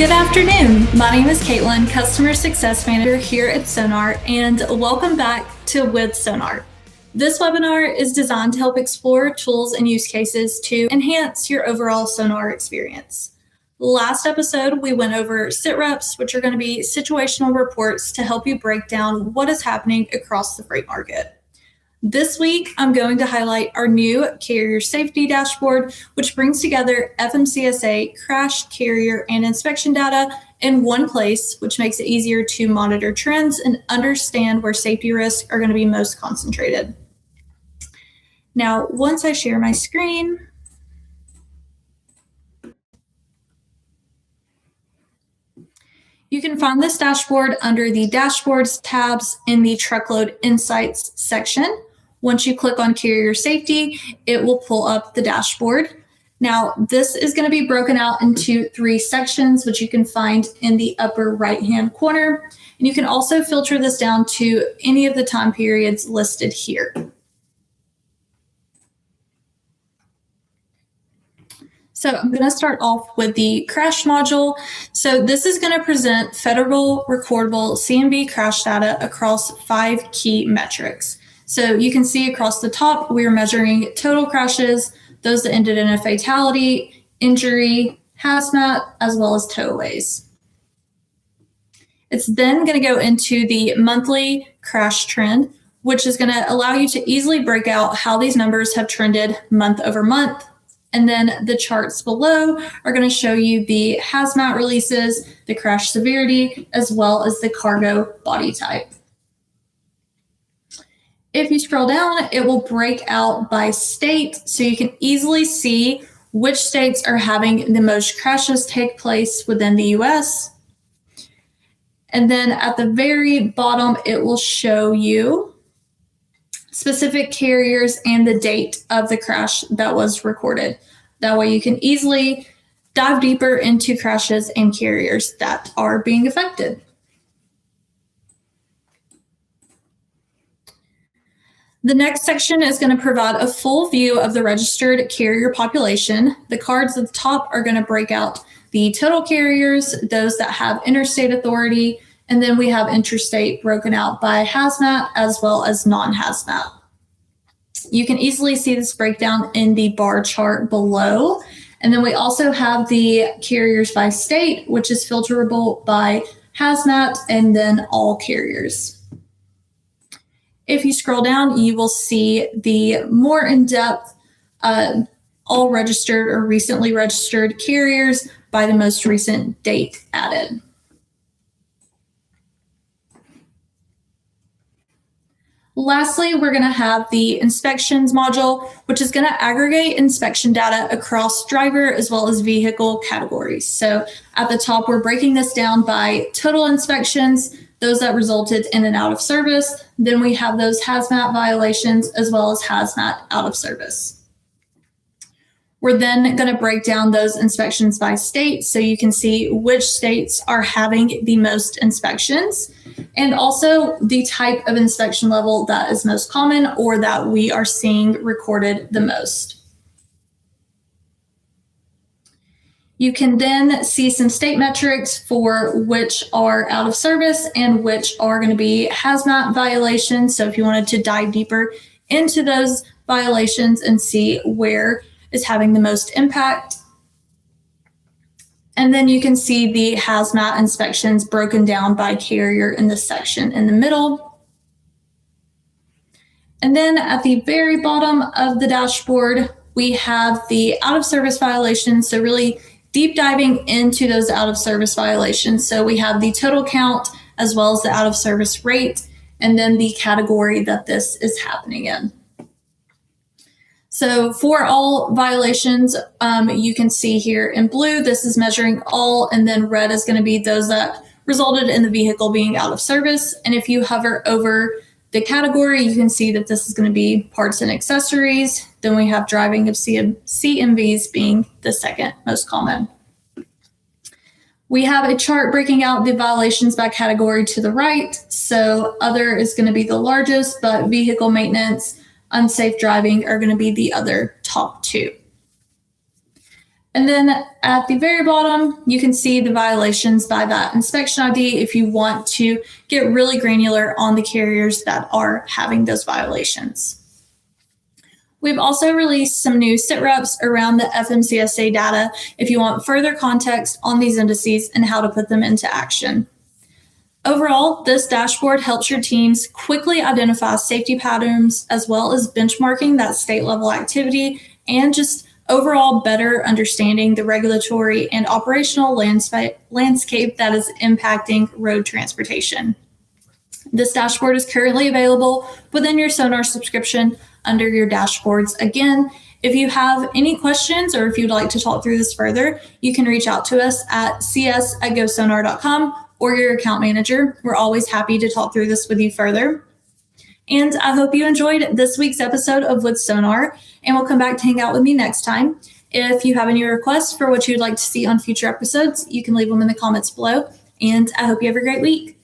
Good afternoon. My name is Caitlin, Customer Success Manager here at SONAR, and welcome back to WithSONAR. This webinar is designed to help explore tools and use cases to enhance your overall SONAR experience. Last episode, we went over SITREPs, which are going to be situational reports to help you break down what is happening across the freight market. This week, I'm going to highlight our new carrier safety dashboard, which brings together FMCSA, crash, carrier, and inspection data in one place, which makes it easier to monitor trends and understand where safety risks are going to be most concentrated. Now, once I share my screen, you can find this dashboard under the Dashboards tabs in the Truckload Insights section. Once you click on Carrier Safety, it will pull up the dashboard. Now, this is going to be broken out into 3 sections, which you can find in the upper right-hand corner. And you can also filter this down to any of the time periods listed here. So I'm going to start off with the crash module. So this is going to present federal recordable CMV crash data across 5 key metrics. So you can see across the top, we are measuring total crashes, those that ended in a fatality, injury, hazmat, as well as towaways. It's then going to go into the monthly crash trend, which is going to allow you to easily break out how these numbers have trended month over month. And then the charts below are going to show you the hazmat releases, the crash severity, as well as the cargo body type. If you scroll down, it will break out by state, so you can easily see which states are having the most crashes take place within the US. And then at the very bottom, it will show you specific carriers and the date of the crash that was recorded. That way you can easily dive deeper into crashes and carriers that are being affected. The next section is going to provide a full view of the registered carrier population. The cards at the top are going to break out the total carriers, those that have interstate authority, and then we have intrastate broken out by hazmat as well as non-hazmat. You can easily see this breakdown in the bar chart below. And then we also have the carriers by state, which is filterable by hazmat and then all carriers. If you scroll down, you will see the more in-depth all registered or recently registered carriers by the most recent date added. Lastly, we're going to have the inspections module, which is going to aggregate inspection data across driver as well as vehicle categories. So at the top, we're breaking this down by total inspections, those that resulted in and out of service. Then we have those hazmat violations as well as hazmat out of service. We're then going to break down those inspections by state so you can see which states are having the most inspections and also the type of inspection level that is most common or that we are seeing recorded the most. You can then see some state metrics for which are out of service and which are going to be hazmat violations. So if you wanted to dive deeper into those violations and see where is having the most impact. And then you can see the hazmat inspections broken down by carrier in this section in the middle. And then at the very bottom of the dashboard, we have the out of service violations. So really deep diving into those out of service violations. So we have the total count as well as the out of service rate, and then the category that this is happening in. So for all violations, you can see here in blue, this is measuring all, and then red is going to be those that resulted in the vehicle being out of service. And if you hover over the category, you can see that this is going to be parts and accessories. Then we have driving of CMVs being the second most common. We have a chart breaking out the violations by category to the right. So other is going to be the largest, but vehicle maintenance, unsafe driving are going to be the other top 2. And then at the very bottom, you can see the violations by that inspection ID if you want to get really granular on the carriers that are having those violations. We've also released some new sit reps around the FMCSA data if you want further context on these indices and how to put them into action. Overall, this dashboard helps your teams quickly identify safety patterns as well as benchmarking that state level activity and just overall better understanding the regulatory and operational landscape that is impacting road transportation. This dashboard is currently available within your SONAR subscription under your dashboards. Again, if you have any questions or if you'd like to talk through this further, you can reach out to us at cs@gosonar.com or your account manager. We're always happy to talk through this with you further. And I hope you enjoyed this week's episode of With SONAR, and we'll come back to hang out with me next time. If you have any requests for what you'd like to see on future episodes, you can leave them in the comments below. And I hope you have a great week.